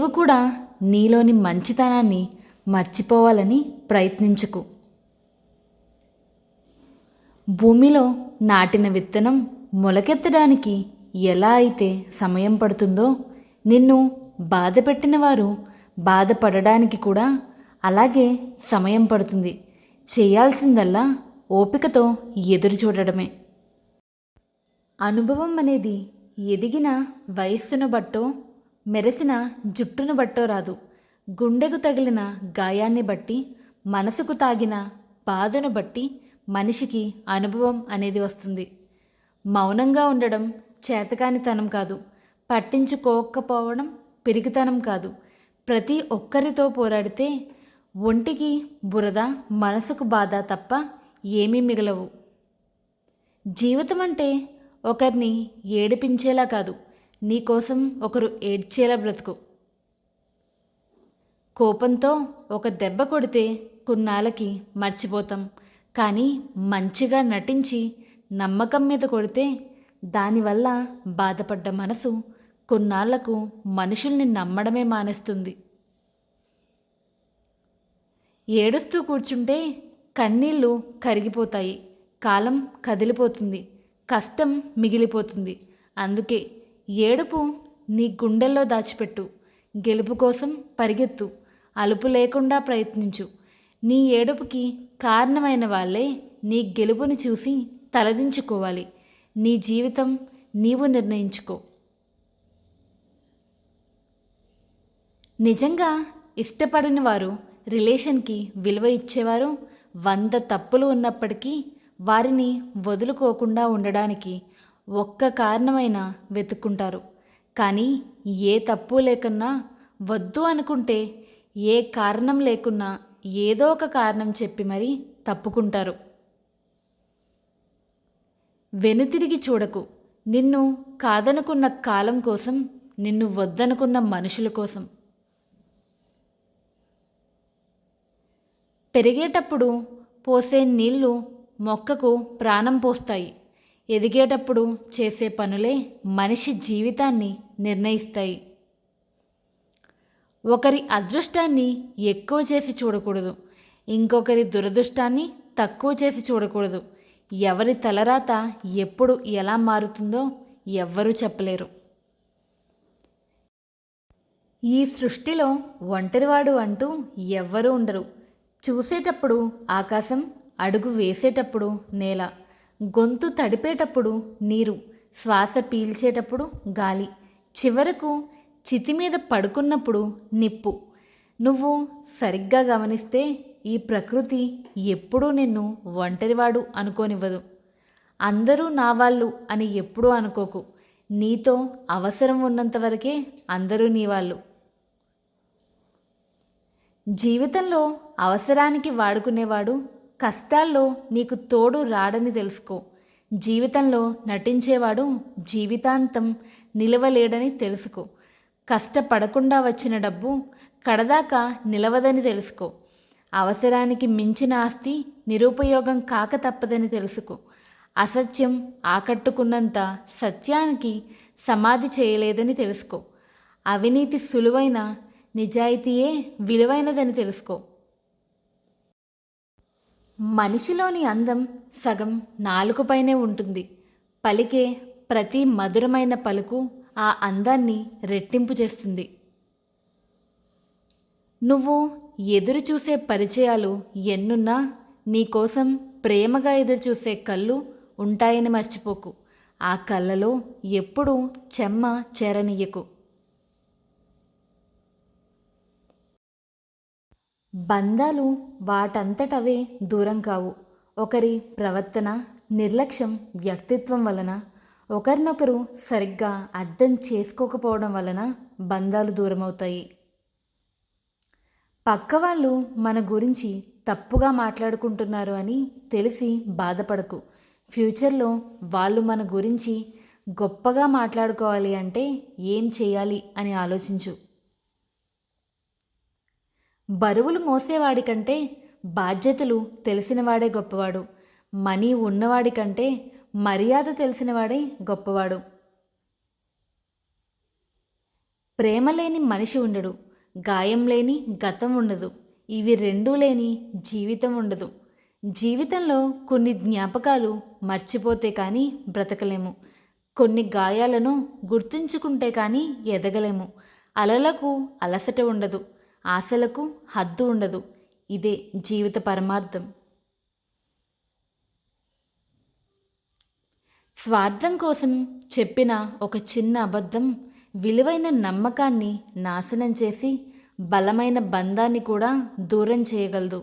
నువ్వు కూడా నీలోని మంచితనాన్ని మర్చిపోవాలని ప్రయత్నించకు. భూమిలో నాటిన విత్తనం మొలకెత్తడానికి ఎలా అయితే సమయం పడుతుందో, నిన్ను బాధపెట్టిన వారు బాధపడడానికి కూడా అలాగే సమయం పడుతుంది. చేయాల్సిందల్లా ఓపికతో ఎదురు చూడడమే. అనుభవం అనేది ఎదిగిన వయస్సును బట్టో, మెరిసిన జుట్టును బట్టో రాదు. గుండెకు తగిలిన గాయాన్ని బట్టి, మనసుకు తాగిన బాధను బట్టి మనిషికి అనుభవం అనేది వస్తుంది. మౌనంగా ఉండడం చేతకానితనం కాదు, పట్టించుకోకపోవడం పిరికితనం కాదు. ప్రతి ఒక్కరితో పోరాడితే ఒంటికి బురద, మనసుకు బాధ తప్ప ఏమీ మిగలవు. జీవితం అంటే ఒకరిని ఏడిపించేలా కాదు, నీకోసం ఒకరు ఏడ్చేలా బ్రతుకు. కోపంతో ఒక దెబ్బ కొడితే కొన్నాళ్ళకి మర్చిపోతాం, కానీ మంచిగా నటించి నమ్మకం మీద కొడితే దానివల్ల బాధపడ్డ మనసు కొన్నాళ్లకు మనుషుల్ని నమ్మడమే మానేస్తుంది. ఏడుస్తూ కూర్చుంటే కన్నీళ్ళు కరిగిపోతాయి, కాలం కదిలిపోతుంది, కష్టం మిగిలిపోతుంది. అందుకే ఏడుపు నీ గుండెల్లో దాచిపెట్టు, గెలుపు కోసం పరిగెత్తు, అలుపు లేకుండా ప్రయత్నించు. నీ ఏడుపుకి కారణమైన వాళ్ళే నీ గెలుపుని చూసి తలదించుకోవాలి. నీ జీవితం నీవు నిర్ణయించుకో. నిజంగా ఇష్టపడిన వారు, రిలేషన్కి విలువ ఇచ్చేవారు 100 తప్పులు ఉన్నప్పటికీ వారిని వదులుకోకుండా ఉండడానికి ఒక్క కారణమైనా వెతుక్కుంటారు. కానీ ఏ తప్పు లేకున్నా వద్దు అనుకుంటే ఏ కారణం లేకున్నా ఏదో ఒక కారణం చెప్పి మరీ తప్పుకుంటారు. వెనుతిరిగి చూడకు. నిన్ను కాదనుకున్న కాలం కోసం, నిన్ను వద్దనుకున్న మనుషుల కోసం. పెరిగేటప్పుడు పోసే నీళ్లు మొక్కకు ప్రాణం పోస్తాయి. ఎదిగేటప్పుడు చేసే పనులే మనిషి జీవితాన్ని నిర్ణయిస్తాయి. ఒకరి అదృష్టాన్ని ఎక్కువ చేసి చూడకూడదు, ఇంకొకరి దురదృష్టాన్ని తక్కువ చేసి చూడకూడదు. ఎవరి తలరాత ఎప్పుడు ఎలా మారుతుందో ఎవ్వరూ చెప్పలేరు. ఈ సృష్టిలో ఒంటరివాడు అంటూ ఎవ్వరూ ఉండరు. చూసేటప్పుడు ఆకాశం, అడుగు వేసేటప్పుడు నేల, గొంతు తడిపేటప్పుడు నీరు, శ్వాస పీల్చేటప్పుడు గాలి, చివరకు చితి మీద పడుకున్నప్పుడు నిప్పు. నువ్వు సరిగ్గా గమనిస్తే ఈ ప్రకృతి ఎప్పుడూ నిన్ను ఒంటరివాడు అనుకోనివ్వదు. అందరూ నా వాళ్ళు అని ఎప్పుడూ అనుకోకు. నీతో అవసరం ఉన్నంత వరకే అందరూ నీ వాళ్ళు. జీవితంలో అవసరానికి వాడుకునేవాడు కష్టాల్లో నీకు తోడు రాడని తెలుసుకో. జీవితంలో నటించేవాడు జీవితాంతం నిలవలేడని తెలుసుకో. కష్టపడకుండా వచ్చిన డబ్బు కడదాకా నిలవదని తెలుసుకో. అవసరానికి మించిన ఆస్తి నిరుపయోగం కాక తప్పదని తెలుసుకో. అసత్యం ఆకట్టుకున్నంత సత్యానికి సమాధి చేయలేదని తెలుసుకో. అవినీతి సులువైన, నిజాయితీయే విలువైనదని తెలుసుకో. మనిషిలోని అందం సగం నాలుకపైనే ఉంటుంది. పలికే ప్రతి మధురమైన పలుకు ఆ అందాన్ని రెట్టింపు చేస్తుంది. నువ్వు ఎదురు చూసే పరిచయాలు ఎన్నున్నా నీకోసం ప్రేమగా ఎదురు చూసే కళ్ళు ఉంటాయని మర్చిపోకు. ఆ కళ్ళలో ఎప్పుడూ చెమ్మ చేరనీయకు. బంధాలు వాటంతటవే దూరం కావు. ఒకరి ప్రవర్తన, నిర్లక్ష్యం, వ్యక్తిత్వం వలన, ఒకరినొకరు సరిగ్గా అర్థం చేసుకోకపోవడం వలన బంధాలు దూరమవుతాయి. పక్కవాళ్ళు మన గురించి తప్పుగా మాట్లాడుకుంటున్నారు అని తెలిసి బాధపడకు. ఫ్యూచర్లో వాళ్ళు మన గురించి గొప్పగా మాట్లాడుకోవాలి అంటే ఏం చేయాలి అని ఆలోచించు. బరువులు మోసేవాడి కంటే బాధ్యతలు తెలిసినవాడే గొప్పవాడు. మనీ ఉన్నవాడి కంటే మర్యాద తెలిసినవాడే గొప్పవాడు. ప్రేమ లేని మనిషి ఉండడు, గాయం లేని గతం ఉండదు, ఇవి రెండూ లేని జీవితం ఉండదు. జీవితంలో కొన్ని జ్ఞాపకాలు మర్చిపోతే కానీ బ్రతకలేము, కొన్ని గాయాలను గుర్తుంచుకుంటే కానీ ఎదగలేము. అలలకు అలసట ఉండదు, ఆశలకు హద్దు ఉండదు. ఇదే జీవిత పరమార్థం. స్వార్థం కోసం చెప్పిన ఒక చిన్న అబద్ధం విలువైన నమ్మకాన్ని నాశనం చేసి బలమైన బంధాన్ని కూడా దూరం చేయగలదు.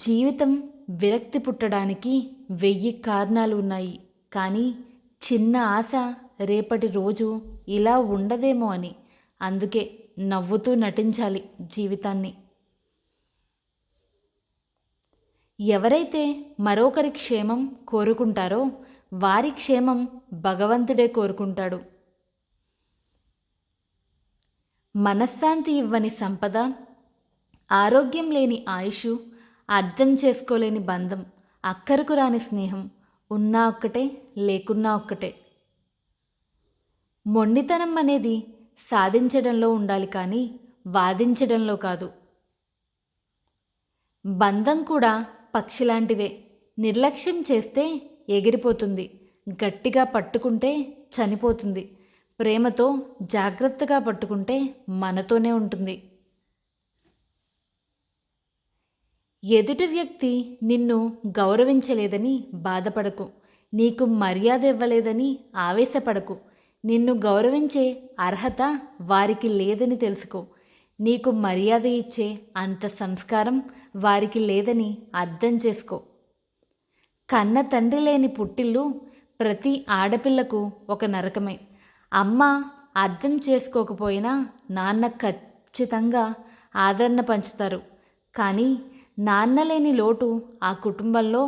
జీవితం విరక్తి పుట్టడానికి 1000 కారణాలు ఉన్నాయి, కానీ చిన్న ఆశ రేపటి రోజు ఇలా ఉండదేమో అని. అందుకే నవ్వుతూ నటించాలి జీవితాన్ని. ఎవరైతే మరొకరి క్షేమం కోరుకుంటారో వారి క్షేమం భగవంతుడే కోరుకుంటాడు. మనశ్శాంతి ఇవ్వని సంపద, ఆరోగ్యం లేని ఆయుష్, అర్థం చేసుకోలేని బంధం, అక్కరకు రాని స్నేహం, ఉన్నా ఒక్కటే లేకున్నా ఒక్కటే. మొండితనం అనేది సాధించడంలో ఉండాలి కానీ వాదించడంలో కాదు. బంధం కూడా పక్షిలాంటిదే. నిర్లక్ష్యం చేస్తే ఎగిరిపోతుంది, గట్టిగా పట్టుకుంటే చనిపోతుంది. ప్రేమతో జాగ్రత్తగా పట్టుకుంటే మనతోనే ఉంటుంది. ఎదుటి వ్యక్తి నిన్ను గౌరవించలేదని బాధపడకు, నీకు మర్యాద ఇవ్వలేదని ఆవేశపడకు. నిన్ను గౌరవించే అర్హత వారికి లేదని తెలుసుకో. నీకు మర్యాద ఇచ్చే అంత సంస్కారం వారికి లేదని అర్థం చేసుకో. కన్న తండ్రి లేని పుట్టిల్లు ప్రతి ఆడపిల్లకు ఒక నరకమే. అమ్మ అర్థం చేసుకోకపోయినా నాన్న ఖచ్చితంగా ఆదరణ పంచుతారు, కానీ నాన్న లేని లోటు ఆ కుటుంబంలో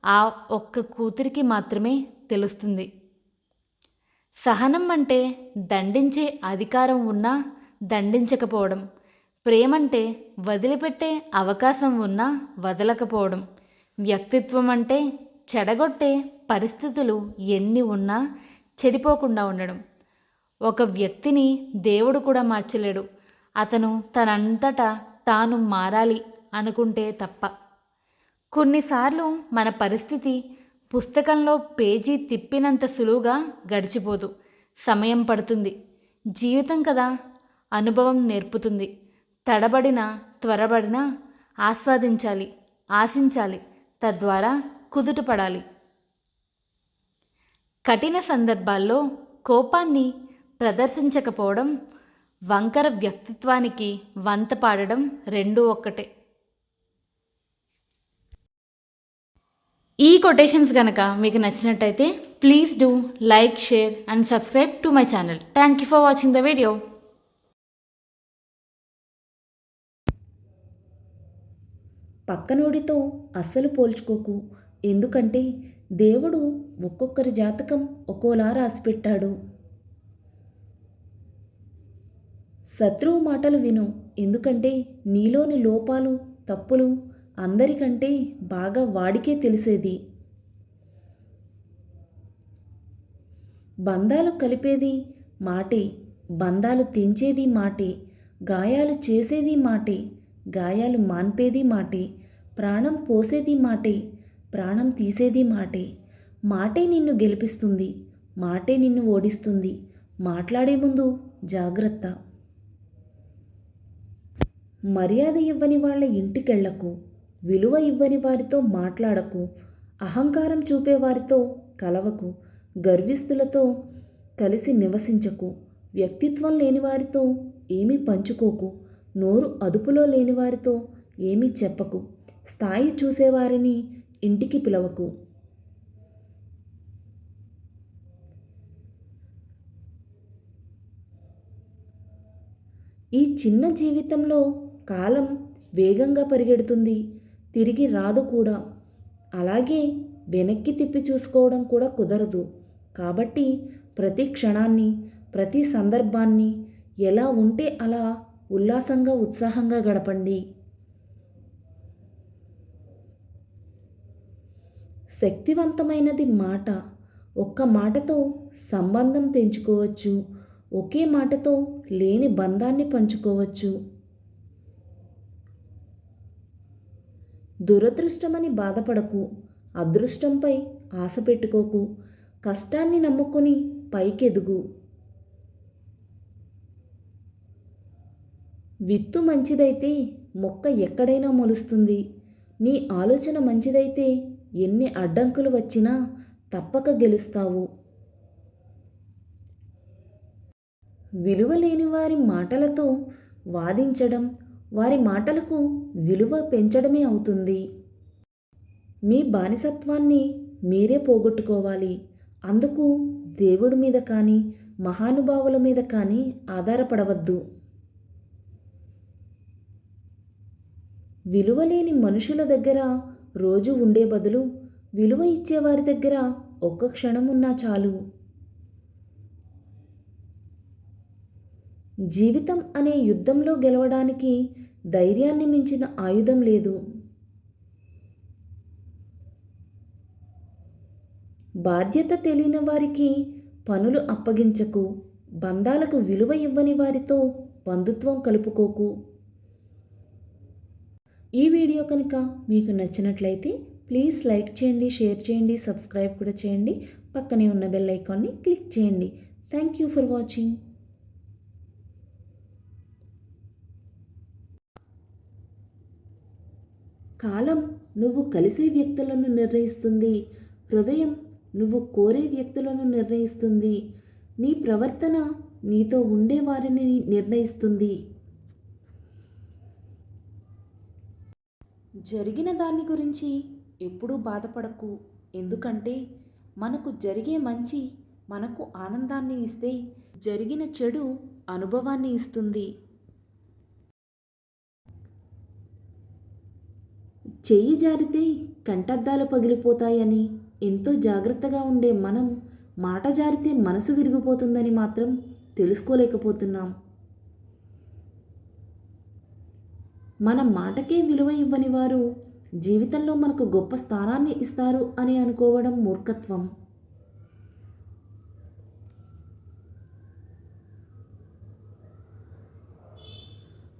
ఆ ఒక్క కూతురికి మాత్రమే తెలుస్తుంది. సహనం అంటే దండించే అధికారం ఉన్నా దండించకపోవడం. ప్రేమంటే వదిలిపెట్టే అవకాశం ఉన్నా వదలకపోవడం. వ్యక్తిత్వం అంటే చెడగొట్టే పరిస్థితులు ఎన్ని ఉన్నా చెడిపోకుండా ఉండడం. ఒక వ్యక్తిని దేవుడు కూడా మార్చలేడు, అతను తనంతటా తాను మారాలి అనుకుంటే తప్ప. కొన్నిసార్లు మన పరిస్థితి పుస్తకంలో పేజీ తిప్పినంత సులువుగా గడిచిపోదు, సమయం పడుతుంది. జీవితం కదా, అనుభవం నేర్పుతుంది. తడబడిన త్వరబడిన ఆస్వాదించాలి, ఆశించాలి, తద్వారా కుదుటపడాలి. కఠిన సందర్భాల్లో కోపాన్ని ప్రదర్శించకపోవడం, వంకర వ్యక్తిత్వానికి వంత పాడడం రెండూ ఒక్కటే. ఈ కొటేషన్స్ కనుక మీకు నచ్చినట్టయితే please do like, share and subscribe to my channel. Thank you for watching the video. పక్కనోడితో అస్సలు పోల్చుకోకు, ఎందుకంటే దేవుడు ఒక్కొక్కరి జాతకం ఒక్కోలా రాసిపెట్టాడు. శత్రువు మాటలు విను, ఎందుకంటే నీలోని లోపాలు తప్పులు అందరికంటే బాగా వాడికే తెలిసేది. బంధాలు కలిపేది మాటే, బంధాలు తెంచేది మాటే, గాయాలు చేసేది మాటే, గాయాలు మాన్పేది మాటే, ప్రాణం పోసేది మాటే, ప్రాణం తీసేది మాటే. మాటే నిన్ను గెలిపిస్తుంది, మాటే నిన్ను ఓడిస్తుంది. మాట్లాడే ముందు జాగ్రత్త. మర్యాద ఇవ్వని వాళ్ళ ఇంటికెళ్లకు, విలువ ఇవ్వని వారితో మాట్లాడకు, అహంకారం చూపేవారితో కలవకు, గర్విస్తులతో కలిసి నివసించకు, వ్యక్తిత్వం లేని వారితో ఏమీ పంచుకోకు, నోరు అదుపులో లేని వారితో ఏమీ చెప్పకు, స్థాయి చూసేవారిని ఇంటికి పిలవకు. ఈ చిన్న జీవితంలో కాలం వేగంగా పరిగెడుతుంది, తిరిగి రాదు కూడా. అలాగే వెనక్కి తిప్పి చూసుకోవడం కూడా కుదరదు. కాబట్టి ప్రతి క్షణాన్ని, ప్రతి సందర్భాన్ని ఎలా ఉంటే అలా ఉల్లాసంగా, ఉత్సాహంగా గడపండి. శక్తివంతమైనది మాట. ఒక్క మాటతో సంబంధం తెంచుకోవచ్చు. ఒకే మాటతో లేని బంధాన్ని పంచుకోవచ్చు. దురదృష్టమని బాధపడకు. అదృష్టంపై ఆశ పెట్టుకోకు. కష్టాన్ని నమ్ముకొని పైకెదుగు. విత్తు మంచిదైతే మొక్క ఎక్కడైనా మొలుస్తుంది. నీ ఆలోచన మంచిదైతే ఎన్ని అడ్డంకులు వచ్చినా తప్పక గెలుస్తావు. విలువ లేని వారి మాటలతో వాదించడం వారి మాటలకు విలువ పెంచడమే అవుతుంది. మీ బానిసత్వాన్ని మీరే పోగొట్టుకోవాలి. అందుకు దేవుడి మీద కానీ మహానుభావుల మీద కానీ ఆధారపడవద్దు. విలువలేని మనుషుల దగ్గర రోజు ఉండే బదులు విలువ ఇచ్చేవారి దగ్గర ఒక్క క్షణం ఉన్నా చాలు. జీవితం అనే యుద్ధంలో గెలవడానికి ధైర్యాన్ని మించిన ఆయుధం లేదు. బాధ్యత తెలియని వారికి పనులు అప్పగించకు. బంధాలకు విలువ ఇవ్వని వారితో బంధుత్వం కలుపుకోకు. ఈ వీడియో కనుక మీకు నచ్చినట్లయితే ప్లీజ్ లైక్ చేయండి, షేర్ చేయండి, సబ్స్క్రైబ్ కూడా చేయండి. పక్కనే ఉన్న బెల్ ఐకాన్ని క్లిక్ చేయండి. Thank you for watching. కాలం నువ్వు కలిసే వ్యక్తులను నిర్ణయిస్తుంది. హృదయం నువ్వు కోరే వ్యక్తులను నిర్ణయిస్తుంది. నీ ప్రవర్తన నీతో ఉండే వారిని నిర్ణయిస్తుంది. జరిగిన దాన్ని గురించి ఎప్పుడూ బాధపడకు. ఎందుకంటే మనకు జరిగే మంచి మనకు ఆనందాన్ని ఇస్తే, జరిగిన చెడు అనుభవాన్ని ఇస్తుంది. చెయ్యి జారితే కంటద్దాలు పగిలిపోతాయని ఎంతో జాగ్రత్తగా ఉండే మనం మాట జారితే మనసు విరిగిపోతుందని మాత్రం తెలుసుకోలేకపోతున్నాం. మన మాటకే విలువ ఇవ్వని వారు జీవితంలో మనకు గొప్ప స్థానాన్ని ఇస్తారు అని అనుకోవడం మూర్ఖత్వం.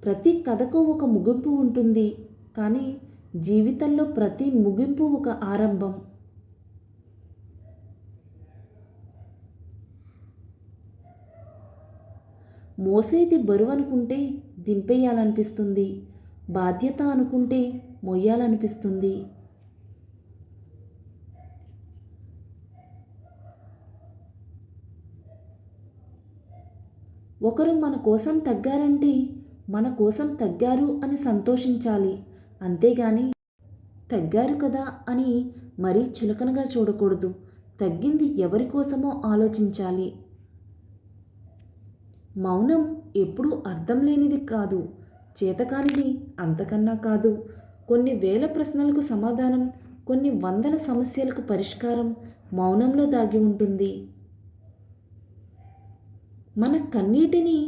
ప్రతి కథకు ఒక ముగింపు ఉంటుంది, కానీ జీవితంలో ప్రతి ముగింపు ఒక ఆరంభం. మోసేది బరువు అనుకుంటే దింపేయాలనిపిస్తుంది. బాధ్యత అనుకుంటే మొయ్యాలనిపిస్తుంది. ఒకరు మన కోసం తగ్గారంటే మన కోసం తగ్గారు అని సంతోషించాలి. అంతేగాని తగ్గారు కదా అని మరీ చులకనగా చూడకూడదు. తగ్గింది ఎవరి కోసమో ఆలోచించాలి. మౌనం ఎప్పుడూ అర్థం లేనిది కాదు, చేతకానిది అంతకన్నా కాదు. కొన్ని వేల ప్రశ్నలకు సమాధానం, కొన్ని వందల సమస్యలకు పరిష్కారం మౌనంలో దాగి ఉంటుంది. మన కన్నీటిని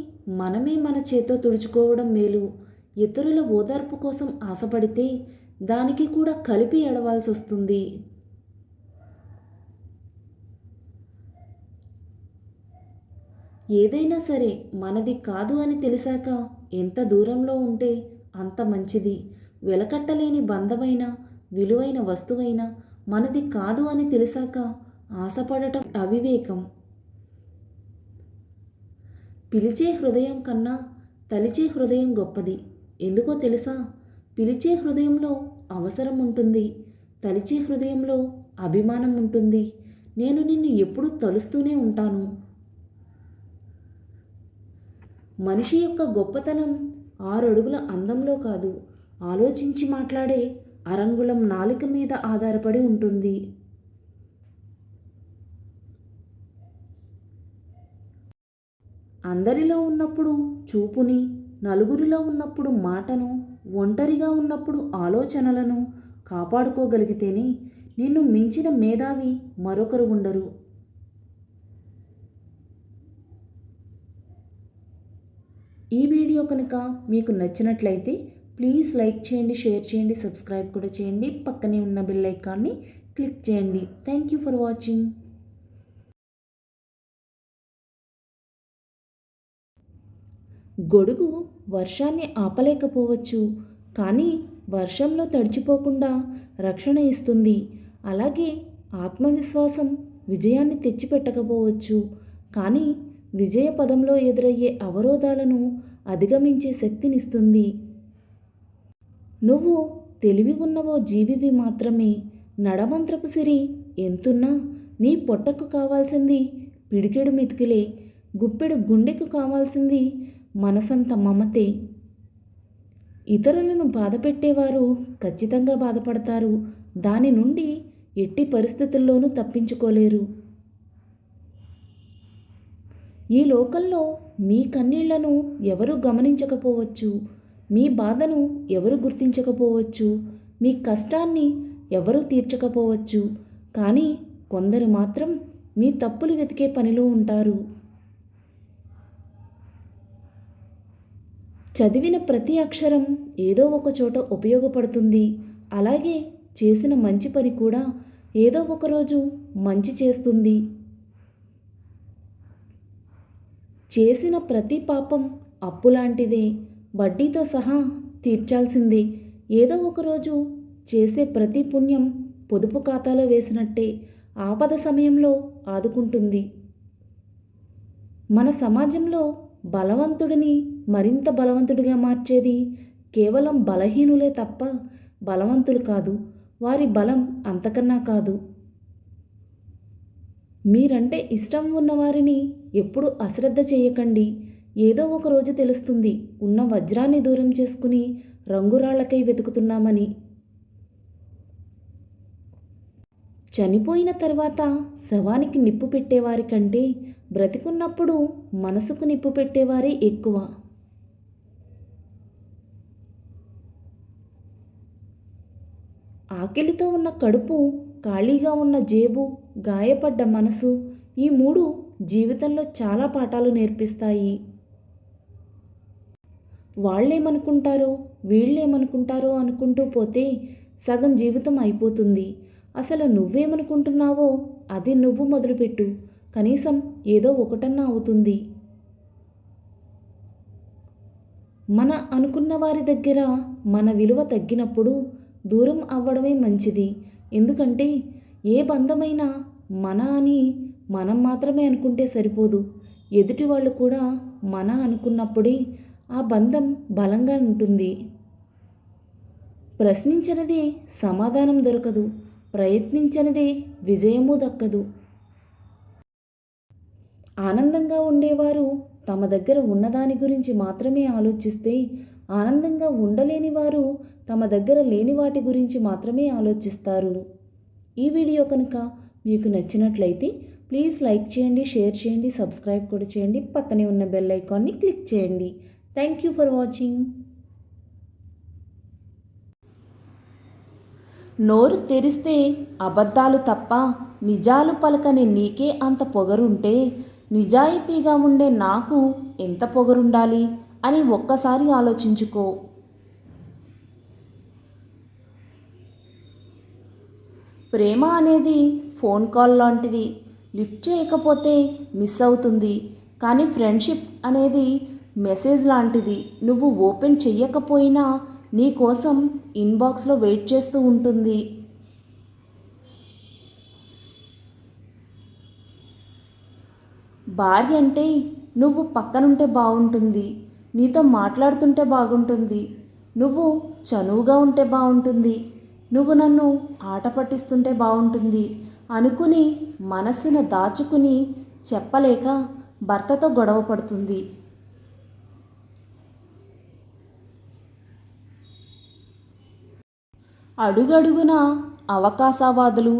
మనమే మన చేతో తుడుచుకోవడం మేలు. ఇతరుల ఓదార్పు కోసం ఆశపడితే దానికి కూడా కలిపి ఏడవాల్సి వస్తుంది. ఏదైనా సరే మనది కాదు అని తెలిసాక ఎంత దూరంలో ఉంటే అంత మంచిది. వెలకట్టలేని బంధమైన విలువైన వస్తువైనా మనది కాదు అని తెలిసాక ఆశపడటం అవివేకం. పిలిచే హృదయం కన్నా తలిచే హృదయం గొప్పది. ఎందుకో తెలుసా? పిలిచే హృదయంలో అవసరం ఉంటుంది, తలిచే హృదయంలో అభిమానం ఉంటుంది. నేను నిన్ను ఎప్పుడూ తలుస్తూనే ఉంటాను. మనిషి యొక్క గొప్పతనం 6 అడుగుల అందంలో కాదు, ఆలోచించి మాట్లాడే అరంగుళం నాలుక మీద ఆధారపడి ఉంటుంది. అందరిలో ఉన్నప్పుడు చూపుని, నలుగురిలో ఉన్నప్పుడు మాటను, ఒంటరిగా ఉన్నప్పుడు ఆలోచనలను కాపాడుకోగలిగితేనే నిన్ను మించిన మేధావి మరొకరు ఉండరు. ఈ వీడియో కనుక మీకు నచ్చినట్లయితే ప్లీజ్ లైక్ చేయండి, షేర్ చేయండి, సబ్స్క్రైబ్ కూడా చేయండి. పక్కనే ఉన్న బెల్ ఐకాన్ని క్లిక్ చేయండి. Thank you for watching. గొడుగు వర్షాన్ని ఆపలేకపోవచ్చు, కానీ వర్షంలో తడిచిపోకుండా రక్షణ ఇస్తుంది. అలాగే ఆత్మవిశ్వాసం విజయాన్ని తెచ్చిపెట్టకపోవచ్చు, కానీ విజయ పదంలో ఎదురయ్యే అవరోధాలను అధిగమించే శక్తినిస్తుంది. నువ్వు తెలివి ఉన్నవో జీవివి మాత్రమే. నడమంత్రపు సిరి ఎంతున్నా నీ పొట్టకు కావాల్సింది పిడికెడు మెతుకులే. గుప్పెడు గుండెకు కావాల్సింది మనసంత మమతే. ఇతరులను బాధపెట్టేవారు ఖచ్చితంగా బాధపడతారు. దాని నుండి ఎట్టి పరిస్థితుల్లోనూ తప్పించుకోలేరు. ఈ లోకంలో మీ కన్నీళ్లను ఎవరూ గమనించకపోవచ్చు, మీ బాధను ఎవరు గుర్తించకపోవచ్చు, మీ కష్టాన్ని ఎవరూ తీర్చకపోవచ్చు, కానీ కొందరు మాత్రం మీ తప్పులు వెతికే పనిలో ఉంటారు. చదివిన ప్రతి అక్షరం ఏదో ఒక చోట ఉపయోగపడుతుంది. అలాగే చేసిన మంచి పని కూడా ఏదో ఒకరోజు మంచి చేస్తుంది. చేసిన ప్రతి పాపం అప్పులాంటిదే, వడ్డీతో సహా తీర్చాల్సిందే. ఏదో ఒకరోజు చేసే ప్రతి పుణ్యం పొదుపు ఖాతాలో వేసినట్టే ఆపద సమయంలో ఆదుకుంటుంది. మన సమాజంలో బలవంతుడిని మరింత బలవంతుడిగా మార్చేది కేవలం బలహీనులే తప్ప బలవంతులు కాదు. వారి బలం అంతకన్నా కాదు. మీరంటే ఇష్టం ఉన్నవారిని ఎప్పుడు అశ్రద్ధ చేయకండి. ఏదో ఒక రోజు తెలుస్తుంది ఉన్న వజ్రాన్ని దూరం చేసుకుని రంగురాళ్లకై వెతుకుతున్నామని. చనిపోయిన తర్వాత శవానికి నిప్పు పెట్టేవారి కంటే బ్రతికున్నప్పుడు మనసుకు నిప్పు పెట్టేవారే ఎక్కువ. ఆకలితో ఉన్న కడుపు, ఖాళీగా ఉన్న జేబు, గాయపడ్డ మనసు, ఈ మూడు జీవితంలో చాలా పాఠాలు నేర్పిస్తాయి. వాళ్ళేమనుకుంటారో వీళ్ళేమనుకుంటారో అనుకుంటూ పోతే సగం జీవితం అయిపోతుంది. అసలు నువ్వేమనుకుంటున్నావో అది నువ్వు మొదలుపెట్టు. కనీసం ఏదో ఒకటన్నా అవుతుంది. మన అనుకున్న వారి దగ్గర మన విలువ తగ్గినప్పుడు దూరం అవ్వడమే మంచిది. ఎందుకంటే ఏ బంధమైనా మన అని మనం మాత్రమే అనుకుంటే సరిపోదు. ఎదుటి వాళ్ళు కూడా మన అనుకున్నప్పుడే ఆ బంధం బలంగా ఉంటుంది. ప్రశ్నించనిదే సమాధానం దొరకదు, ప్రయత్నించనిదే విజయము దక్కదు. ఆనందంగా ఉండేవారు తమ దగ్గర ఉన్నదాని గురించి మాత్రమే ఆలోచిస్తే, ఆనందంగా ఉండలేని వారు తమ దగ్గర లేని వాటి గురించి మాత్రమే ఆలోచిస్తారు. ఈ వీడియో కనుక మీకు నచ్చినట్లయితే ప్లీజ్ లైక్ చేయండి, షేర్ చేయండి, సబ్స్క్రైబ్ కూడా చేయండి. పక్కనే ఉన్న బెల్ ఐకాన్ని క్లిక్ చేయండి. Thank you for watching. నోరు తెరిస్తే అబద్ధాలు తప్ప నిజాలు పలకని నీకే అంత పొగరుంటే నిజాయితీగా ఉండే నాకు ఎంత పొగరుండాలి అని ఒక్కసారి ఆలోచించుకో. ప్రేమ అనేది ఫోన్ కాల్ లాంటిది. లిఫ్ట్ చేయకపోతే మిస్ అవుతుంది. కానీ ఫ్రెండ్షిప్ అనేది మెసేజ్ లాంటిది. నువ్వు ఓపెన్ చెయ్యకపోయినా నీ కోసం ఇన్బాక్స్లో వెయిట్ చేస్తూ ఉంటుంది. భార్య అంటే నువ్వు పక్కనుంటే బాగుంటుంది, నీతో మాట్లాడుతుంటే బాగుంటుంది, నువ్వు చనువుగా ఉంటే బాగుంటుంది, నువ్వు నన్ను ఆట పట్టిస్తుంటే బాగుంటుంది అనుకుని మనస్సున దాచుకుని చెప్పలేక భర్తతో గొడవ పడుతుంది. అడుగడుగున అవకాశవాదులు,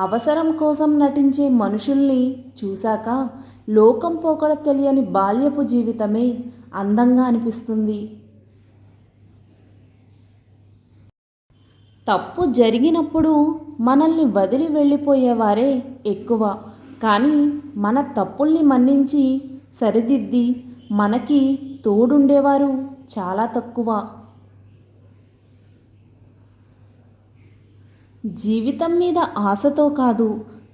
అవసరం కోసం నటించే మనుషుల్ని చూశాక లోకం పోకడ తెలియని బాల్యపు జీవితమే అందంగా అనిపిస్తుంది. తప్పు జరిగినప్పుడు మనల్ని వదిలి వెళ్ళిపోయేవారే ఎక్కువ, కానీ మన తప్పుల్ని మన్నించి సరిదిద్ది మనకి తోడుండేవారు చాలా తక్కువ. జీవితం మీద ఆశతో కాదు,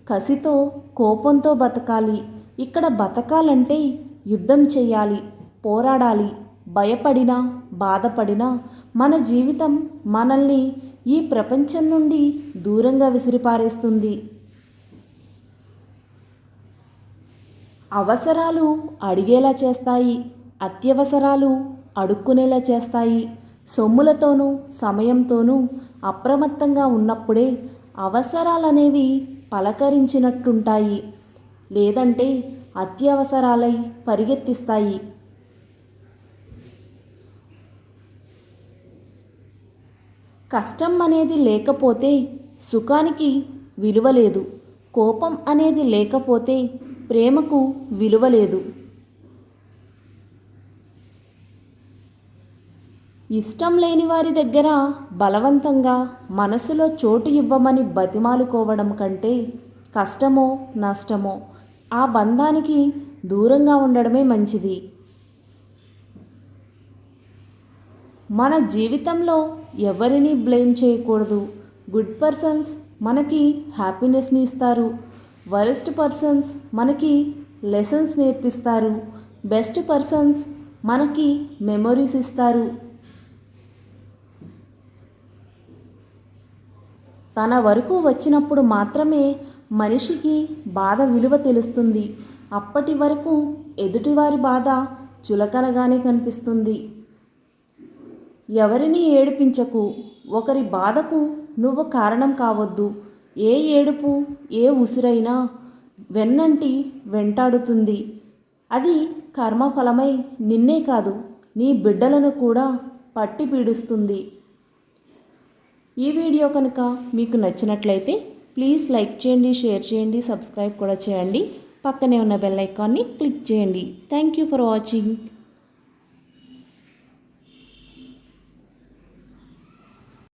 కసితో, కోపంతో బతకాలి. ఇక్కడ బతకాలంటే యుద్ధం చెయ్యాలి. పోరాడాలి. భయపడినా బాధపడినా మన జీవితం మనల్ని ఈ ప్రపంచం నుండి దూరంగా విసిరిపారేస్తుంది. అవసరాలు అడిగేలా చేస్తాయి, అత్యవసరాలు అడుక్కునేలా చేస్తాయి. సొమ్ములతోనూ సమయంతోనూ అప్రమత్తంగా ఉన్నప్పుడే అవసరాలనేవి పలకరించినట్టుంటాయి, లేదంటే అత్యవసరాలై పరిగెత్తిస్తాయి. కష్టం అనేది లేకపోతే సుఖానికి విలువ లేదు. కోపం అనేది లేకపోతే ప్రేమకు విలువ లేదు. ఇష్టం లేని వారి దగ్గర బలవంతంగా మనసులో చోటు ఇవ్వమని బతిమాలుకోవడం కంటే కష్టమో నష్టమో ఆ బంధానికి దూరంగా ఉండడమే మంచిది. మన జీవితంలో ఎవరిని బ్లేమ్ చేయకూడదు. గుడ్ పర్సన్స్ మనకి హ్యాపీనెస్ని ఇస్తారు, వరస్ట్ పర్సన్స్ మనకి లెసన్స్ నేర్పిస్తారు, బెస్ట్ పర్సన్స్ మనకి మెమొరీస్ ఇస్తారు. తన వరకు వచ్చినప్పుడు మాత్రమే మనిషికి బాధ విలువ తెలుస్తుంది. అప్పటి వరకు ఎదుటివారి బాధ చులకనగానే కనిపిస్తుంది. ఎవరిని ఏడిపించకు, ఒకరి బాధకు నువ్వు కారణం కావద్దు. ఏ ఏడుపు ఏ ఉసిరైనా వెన్నంటి వెంటాడుతుంది. అది కర్మఫలమై నిన్నే కాదు నీ బిడ్డలను కూడా పట్టి పీడిస్తుంది. ఈ వీడియో కనుక మీకు నచ్చినట్లయితే ప్లీజ్ లైక్ చేయండి, షేర్ చేయండి, సబ్స్క్రైబ్ కూడా చేయండి. పక్కనే ఉన్న బెల్ ఐకాన్ని క్లిక్ చేయండి. Thank you for watching.